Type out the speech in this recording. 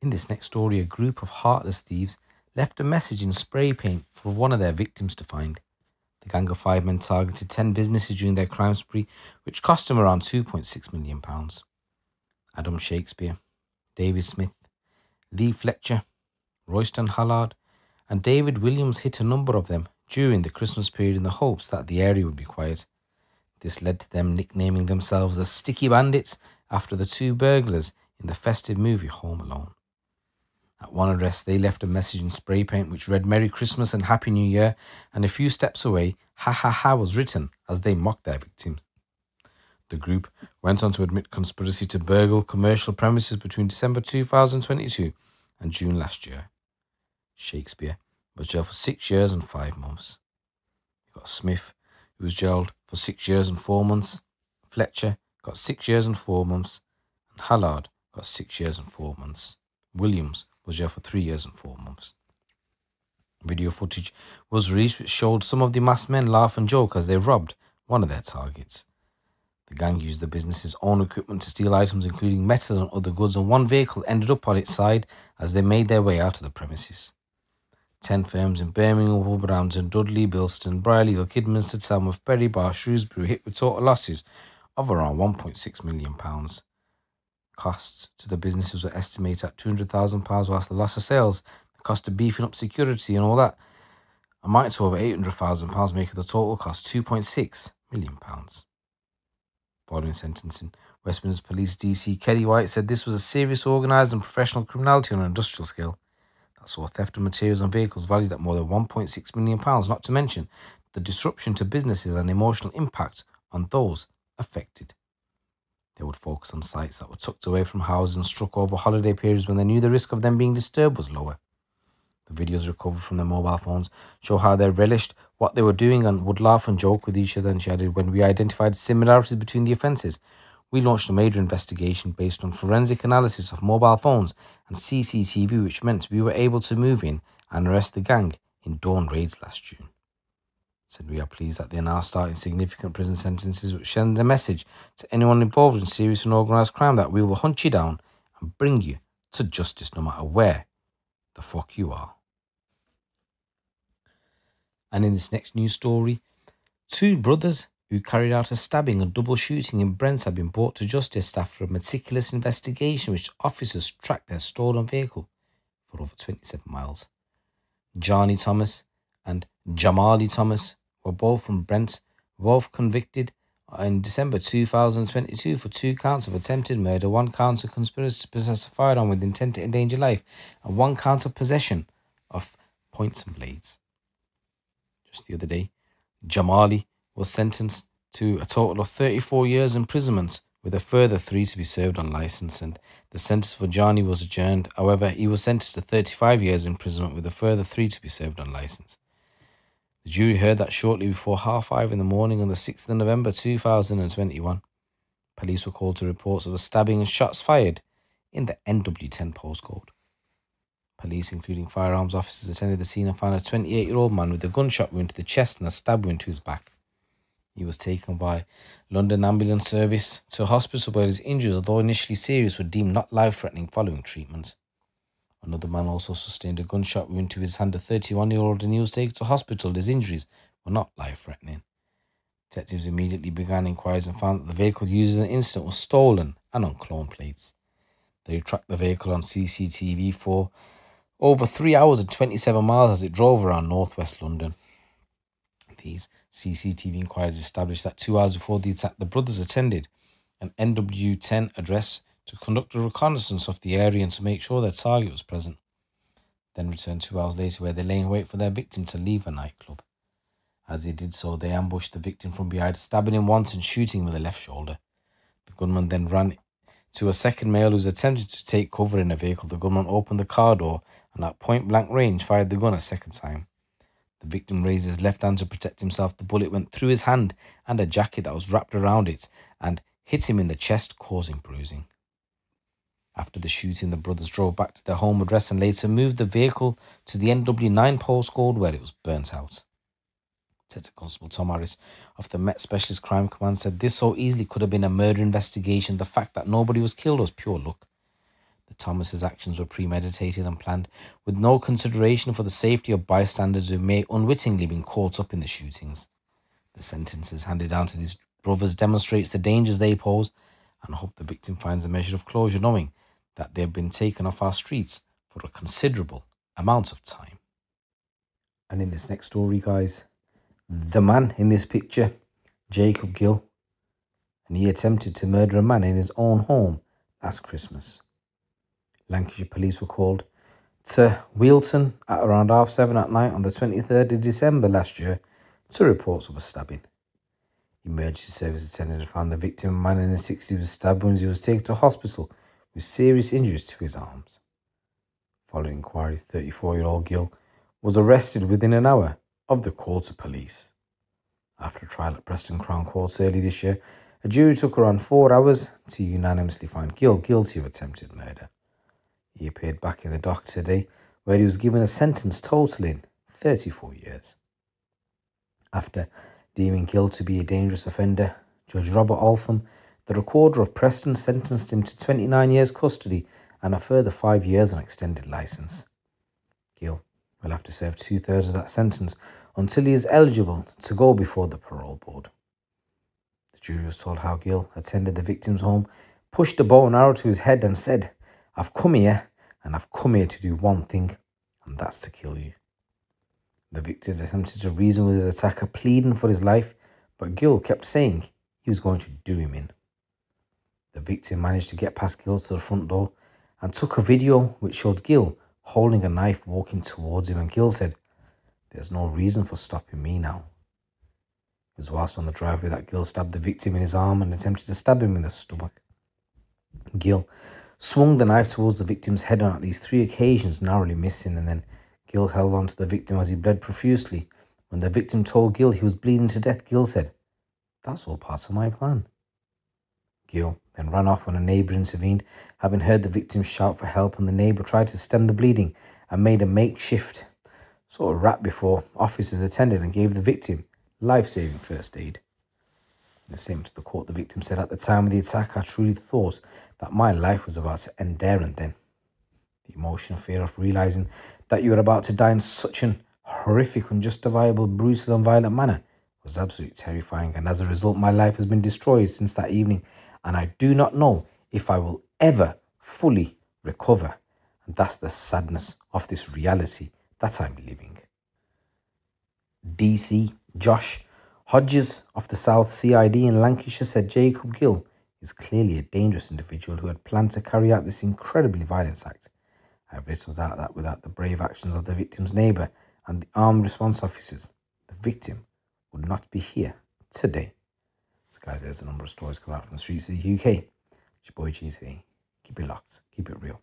In this next story, a group of heartless thieves left a message in spray paint for one of their victims to find. The gang of 5 men targeted 10 businesses during their crime spree, which cost them around £2.6 million. Adam Shakespeare, David Smith, Lee Fletcher, Royston Hallard, and David Williams hit a number of them during the Christmas period in the hopes that the area would be quiet. This led to them nicknaming themselves the Sticky Bandits after the two burglars in the festive movie Home Alone. At one address, they left a message in spray paint which read Merry Christmas and Happy New Year, and a few steps away, Ha Ha Ha was written as they mocked their victims. The group went on to admit conspiracy to burgle commercial premises between December 2022 and June last year. Shakespeare was jailed for 6 years and 5 months. You got Smith, who was jailed for 6 years and 4 months. Fletcher got 6 years and 4 months. And Hallard got 6 years and 4 months. Williams was jailed for 3 years and 4 months. Video footage was released which showed some of the masked men laugh and joke as they robbed one of their targets. The gang used the business's own equipment to steal items including metal and other goods, and one vehicle ended up on its side as they made their way out of the premises. 10 firms in Birmingham, Wolverhampton, Dudley, Bilston, Brierley, Kidminster, Tamworth, Bury Bar, Shrewsbury hit with total losses of around £1.6 million. Costs to the businesses were estimated at £200,000, whilst the loss of sales, the cost of beefing up security and all that, amounted to over £800,000, making the total cost £2.6 million. Following sentencing, West Midlands Police DC Kelly White said this was a serious, organised and professional criminality on an industrial scale that saw theft of materials and vehicles valued at more than £1.6 million, not to mention the disruption to businesses and emotional impact on those affected. They would focus on sites that were tucked away from houses and struck over holiday periods when they knew the risk of them being disturbed was lower. The videos recovered from their mobile phones show how they relished what they were doing and would laugh and joke with each other. And she added, when we identified similarities between the offences, we launched a major investigation based on forensic analysis of mobile phones and CCTV, which meant we were able to move in and arrest the gang in dawn raids last June. Said we are pleased that they are now starting significant prison sentences, which send a message to anyone involved in serious and organised crime that we will hunt you down and bring you to justice no matter where the fuck you are. And in this next news story, 2 brothers who carried out a stabbing and double shooting in Brent have been brought to justice after a meticulous investigation which officers tracked their stolen vehicle for over 27 miles. Johnny Thomas and Jamali Thomas were both from Brent, both convicted in December 2022 for 2 counts of attempted murder, 1 count of conspiracy to possess a firearm with intent to endanger life, and 1 count of possession of points and blades. Just the other day, Jamali was sentenced to a total of 34 years imprisonment, with a further 3 to be served on licence, and the sentence for Johnny was adjourned. However, he was sentenced to 35 years imprisonment with a further 3 to be served on licence. The jury heard that shortly before 5:30 in the morning on the 6th of November 2021. Police were called to reports of a stabbing and shots fired in the NW10 postcode. Police, including firearms officers, attended the scene and found a 28-year-old man with a gunshot wound to the chest and a stab wound to his back. He was taken by London Ambulance Service to a hospital where his injuries, although initially serious, were deemed not life-threatening following treatment. Another man also sustained a gunshot wound to his hand, a 31-year-old, and he was taken to hospital. His injuries were not life-threatening. Detectives immediately began inquiries and found that the vehicle used in the incident was stolen and on clone plates. They tracked the vehicle on CCTV for over 3 hours and 27 miles as it drove around northwest London. These CCTV inquiries established that 2 hours before the attack, the brothers attended an NW10 address to conduct a reconnaissance of the area and to make sure their target was present. Then returned 2 hours later, where they lay in wait for their victim to leave a nightclub. As they did so, they ambushed the victim from behind, stabbing him once and shooting him with the left shoulder. The gunman then ran to a second male who was attempting to take cover in a vehicle. The gunman opened the car door and at point-blank range fired the gun a second time. The victim raised his left hand to protect himself. The bullet went through his hand and a jacket that was wrapped around it and hit him in the chest, causing bruising. After the shooting, the brothers drove back to their home address and later moved the vehicle to the NW9 postcode where it was burnt out. Detective Constable Tom Harris of the Met Specialist Crime Command said this so easily could have been a murder investigation. The fact that nobody was killed was pure luck. The Thomases' actions were premeditated and planned, with no consideration for the safety of bystanders who may unwittingly been caught up in the shootings. The sentences handed down to these brothers demonstrates the dangers they pose, and I hope the victim finds a measure of closure knowing that they have been taken off our streets for a considerable amount of time. And in this next story, guys, the man in this picture, Jacob Gill, and he attempted to murder a man in his own home last Christmas. Lancashire police were called to Wealton at around 7:30 at night on the 23rd of December last year to reports of a stabbing. Emergency service attendant found the victim, a man in his 60s, was stabbed when he was taken to hospital with serious injuries to his arms. Following inquiries, 34-year-old Gill was arrested within an hour of the call to police. After a trial at Preston Crown Courts early this year, a jury took around 4 hours to unanimously find Gill guilty of attempted murder. He appeared back in the dock today, where he was given a sentence totaling 34 years. After deeming Gill to be a dangerous offender, Judge Robert Altham, the recorder of Preston, sentenced him to 29 years custody and a further 5 years on extended licence. Gill will have to serve 2/3 of that sentence until he is eligible to go before the parole board. The jury was told how Gill attended the victim's home, pushed a bow and arrow to his head and said, "I've come here, and I've come here to do one thing, and that's to kill you." The victim attempted to reason with his attacker, pleading for his life, but Gill kept saying he was going to do him in. The victim managed to get past Gill to the front door and took a video which showed Gill holding a knife walking towards him, and Gill said, "There's no reason for stopping me now." It was whilst on the driveway that Gill stabbed the victim in his arm and attempted to stab him in the stomach. Gill swung the knife towards the victim's head on at least 3 occasions, narrowly missing, and then Gill held on to the victim as he bled profusely. When the victim told Gill he was bleeding to death, Gill said, "That's all part of my plan." Gill then ran off when a neighbour intervened, having heard the victim shout for help, and the neighbour tried to stem the bleeding and made a makeshift sort of wrap before officers attended and gave the victim life-saving first aid. In a statement to the court, the victim said, "At the time of the attack, I truly thought that my life was about to end there and then. The emotional fear of realising that you were about to die in such an horrific, unjustifiable, brutal and violent manner was absolutely terrifying, and as a result, my life has been destroyed since that evening, and I do not know if I will ever fully recover. And that's the sadness of this reality that I'm living." DC Josh Hodges of the South CID in Lancashire said Jacob Gill is clearly a dangerous individual who had planned to carry out this incredibly violent act. I have little doubt that without the brave actions of the victim's neighbour and the armed response officers, the victim would not be here today. So guys, there's a number of stories coming out from the streets of the UK. It's your boy GT. Keep it locked. Keep it real.